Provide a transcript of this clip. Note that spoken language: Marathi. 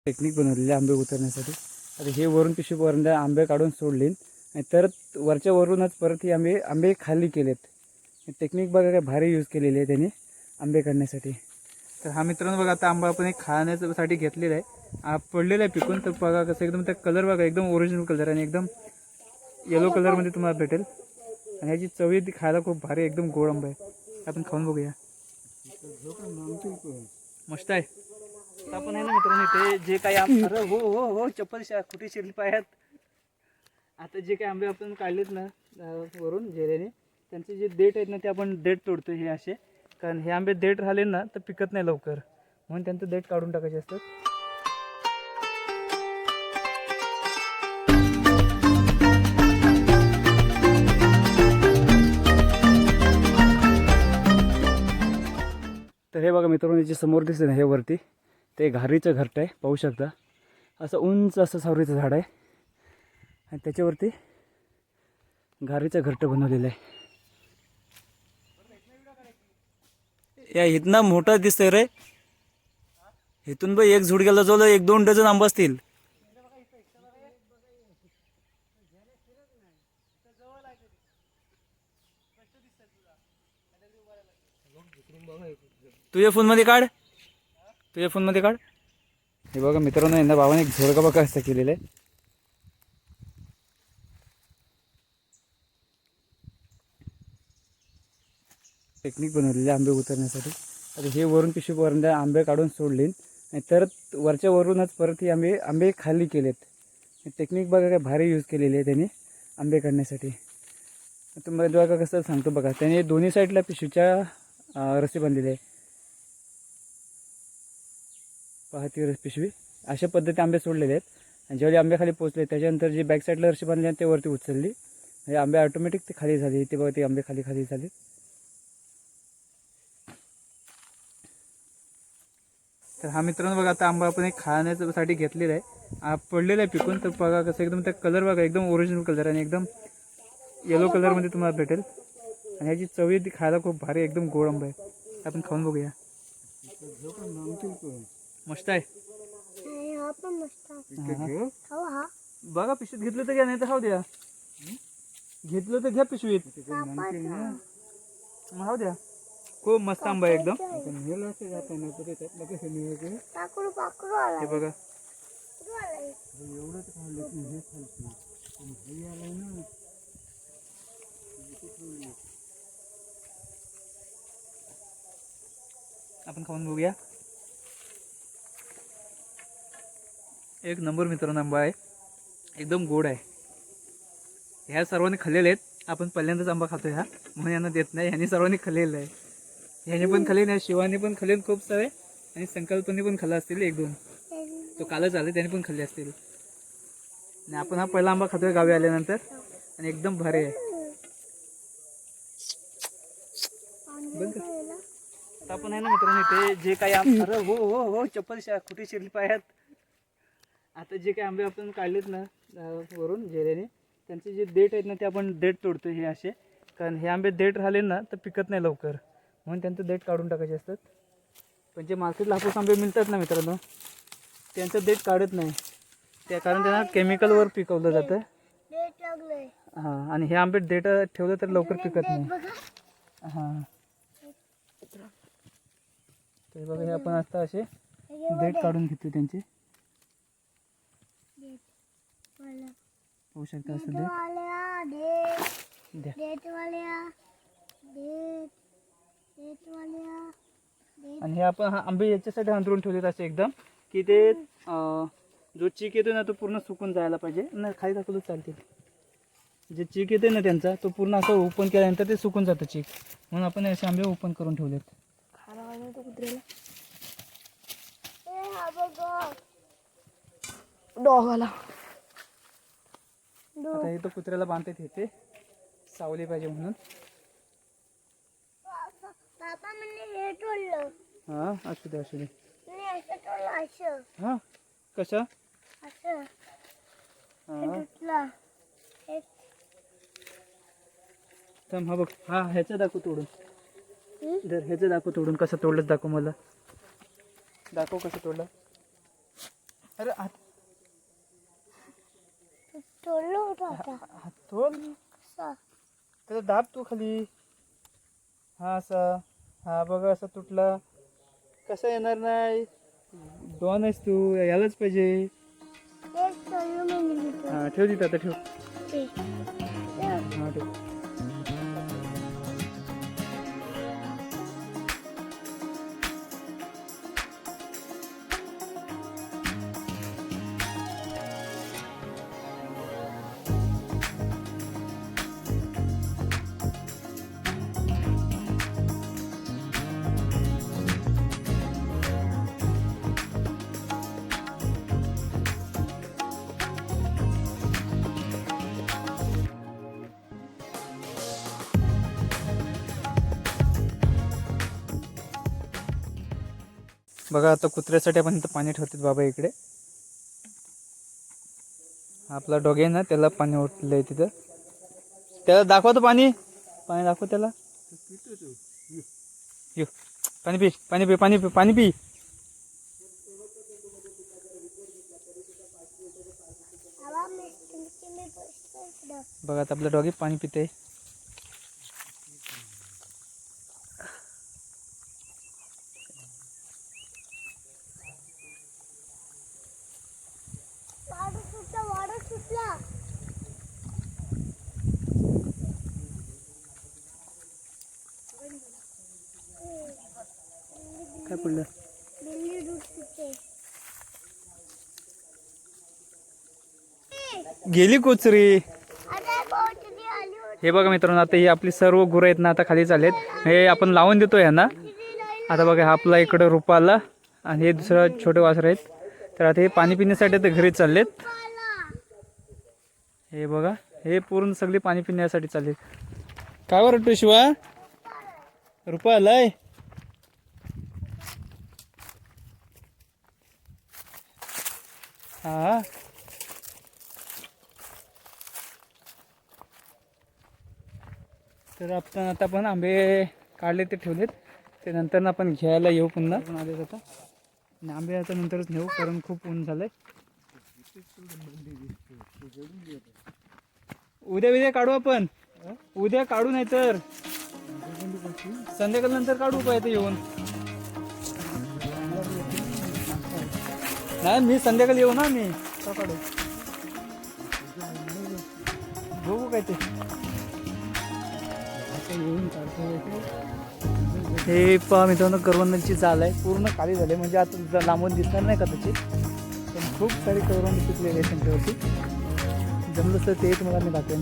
टेक्निक बनवलेली आंबे उतरण्यासाठी. आता हे वरून पिशवी वरून आंबे काढून सोडले आणि तर वरच्या वरूनच परत ही आंबे खाली केलेत. टेक्निक बघा काय भारी यूज केलेली आहे त्यांनी आंबे काढण्यासाठी. तर हा मित्रांनो बघा आता आंबा आपण एक खाण्यासाठी घेतलेला आहे, पडलेला आहे पिकून. तर बघा कसं एकदम त्या कलर बघा एकदम ओरिजिनल कलर आणि एकदम येलो कलरमध्ये तुम्हाला भेटेल. आणि ह्याची चवी ती खायला खूप भारी एकदम गोड आंबा आहे. आपण खाऊन बघूया. मस्त आहे. आपण आहे ना मित्रांनो इथे जे काही अरे हो हो हो चप्पल कुठे शिरली पायात. आता जे काही आंबे आपण काढलेत ना वरून जेऱ्याने, त्यांचे जे देठ आहेत ना ते आपण देठ तोडतो हे असे. कारण हे आंबे देठ राहिले ना तर पिकत नाही लवकर, म्हणून त्यांचं देठ काढून टाकायचे असतात. तर हे बघा मित्रांनो जे समोर दिसते ना हे वरती ते घारीचं घरट आहे, पाहू शकता. असं उंच असं सावरीचं झाड आहे आणि त्याच्यावरती घारीचं घरटं बनवलेलं आहे. या इथनं मोठा दिसतंय रे. इथून बघ एक झुडक्याला जवळ 1-2 डझन आंबा असतील. तुझ्या फोनमध्ये काढ, तुझ्या फोनमध्ये काढ. हे बघा मित्रांनो यांना भावाने एक झोडका बघा असं केलेलं आहे. टेक्निक बनवलेली आंबे उतरण्यासाठी. आता हे वरून पिशवी वरून आंबे काढून सोडले आणि तर वरच्या वरूनच परत ही आंबे खाली केलेत. टेक्निक बघा काय भारी यूज केलेली आहे त्यांनी आंबे काढण्यासाठी. तुम्हाला बघा कसं सांगतो बघा, त्याने दोन्ही साईडला पिशवीच्या रस्सी बांधलेली आहे. पाहती पिशवी अशा पद्धती आंबे सोडलेले आहेत. आणि जेवढे आंबे खाली पोचले त्याच्यानंतर जी बॅक साईडला रस्सी बांधली ते वरती उचलली, म्हणजे आंबे ऑटोमॅटिक ते खाली झाले. ते बघा ते आंबे खाली झाले. तर हा मित्रांनो बघा आता आंबा आपण एक खाण्यासाठी घेतलेला आहे, पडलेला आहे पिकून. तर बघा कसं एकदम त्या कलर बघा एकदम ओरिजिनल कलर आणि एकदम येलो कलरमध्ये तुम्हाला भेटेल. आणि ह्याची चवी ती खायला खूप भारी एकदम गोड आंबा आहे. आपण खाऊन बघूया. मस्त आहे. बघा पिशवीत घेतलं तर घ्या, नाही तर खाऊ द्या. घेतलं तर घ्या पिशवीत, खाऊ द्या. खूप मस्त आंबा आहे एकदम. हे बघा आपण खाऊन बघूया. एक नंबर मित्रांनो आंबा आहे, एकदम गोड आहे. ह्या सर्वांनी खाल्लेले आहेत. आपण पहिल्यांदाच आंबा खातोय हा, म्हणून यांना देत नाही. ह्यांनी सर्वांनी खाल्लेलं आहे. ह्याने पण खाल्ले नाही, शिवाने पण खाल्ले खूप सारे, आणि संकल्पने पण खाल्ला असतील 1-2. तो कालच आले त्याने पण खाल्ले असतील. आणि आपण हा पहिला आंबा खातोय गावी आल्यानंतर, आणि एकदम भारी आहे. आपण आहे ना मित्रांनो इथे जे काही अरे हो हो हो चप्पल कुठे शिरली पायात. आता जे काही आंबे आपण काढलेत ना वरून जेऱ्याने, त्यांचे जे देठ आहेत ना ते आपण देठ तोडतो हे असे. कारण हे आंबे देठ राहिले ना तर पिकत नाही लवकर, म्हणून त्यांचं देठ काढून टाकायचे असतात. पण जे मार्केटला हापूस आंबे मिळतात ना मित्रांनो, त्यांचं देठ काढत नाही त्या, कारण त्यांना केमिकलवर पिकवलं जातं. हां, आणि हे आंबे देठ ठेवलं तर लवकर पिकत नाही. हां, तर बघा हे आपण आता असे देठ काढून घेतो त्यांचे. होऊ शकतं असं देठ द्या. आणि हे आपण आंबे याच्यासाठी अंतरून ठेवलेत असे एकदम, की ते जो चीक येतो ना तो पूर्ण सुकून जायला पाहिजे. ना खाली दाखवलं चालते. जे चीक येते ना त्यांचा तो पूर्ण असं ओपन केल्यानंतर ते सुकून जातं चीक, म्हणून आपण असे आंबे ओपन करून ठेवलेत. डॉगाला आता हे तो कुत्र्याला बांधतात, हे ते सावली पाहिजे म्हणून. हा असू दे असू दे. हा कशा थांब, हा बघ, हा ह्याचं दाखव तोडून. जर ह्याचं दाखव तोडून, कसं तोडलं दाखव मला. दाखव कसं तोडलं. अरे तोडलं होतं आता. हात तोल, असं. त्याला दाब तू खाली. हा असा, हा बघा असा तुटला. कसा येणार नाही? डॉन आहेस तू, यायलाच पाहिजे. हे तोडलं मी इथं. हा ठेव तिथं आता ठेव. ते. हा ठेव. बघा आता कुत्र्यासाठी आपण इथं पाणी ठेवतात बाबा इकडे. आपला डॉग आहे ना, त्याला पाणी ओतलंय तिथं. त्याला दाखवतो पाणी. पाणी दाखव त्याला. यो पाणी पी, पाणी पी, पाणी पी, पाणी पी. बघा आता आपला डॉगी पाणी पिते. वाडा सुटला. काय पडलं? बिल्ली दूध पिते. गेली कोचरी. आता पोहोचली आली होती. हे बघा मित्रांनो, आता ही आपली सर्व गुरं आहेत ना, आता खाली चाललेत. हे आपण लावून देतो यांना. आता बघा हा आपला इकडं रुपा आला आणि हे दुसरं छोटे वासर आहेत. तर आता हे पाणी पिण्यासाठी आता घरी चाललेत. हे बघा, हे पूर्ण सगळी पाणी पिण्यासाठी चाललेत. काय वाटतं शिवा? रुपा आलाय. हा तर आपण आता पण आंबे काढले ते ठेवलेत. ते नंतर आपण घ्यायला येऊ पुन्हा. आपण आले आता आणि आंबे आता नंतरच नेऊ, कारण खूप ऊन झालंय. उद्या काढू आपण. उद्या काढू, नाही तर संध्याकाळ नंतर काढू पाहिजे येऊन. नाही मी संध्याकाळी येऊ ना, मी काढू बघू काय ते. हे पहा मित्रांनो, करवंदांची जाल आहे. पूर्ण खाली झाले, म्हणजे आता लांबून दिसणार नाही का त्याची. पण खूप सारी करवंद पिकलेली आहे त्यांच्यावरती. जमलं तर ते तुम्हाला मी दाखवेन.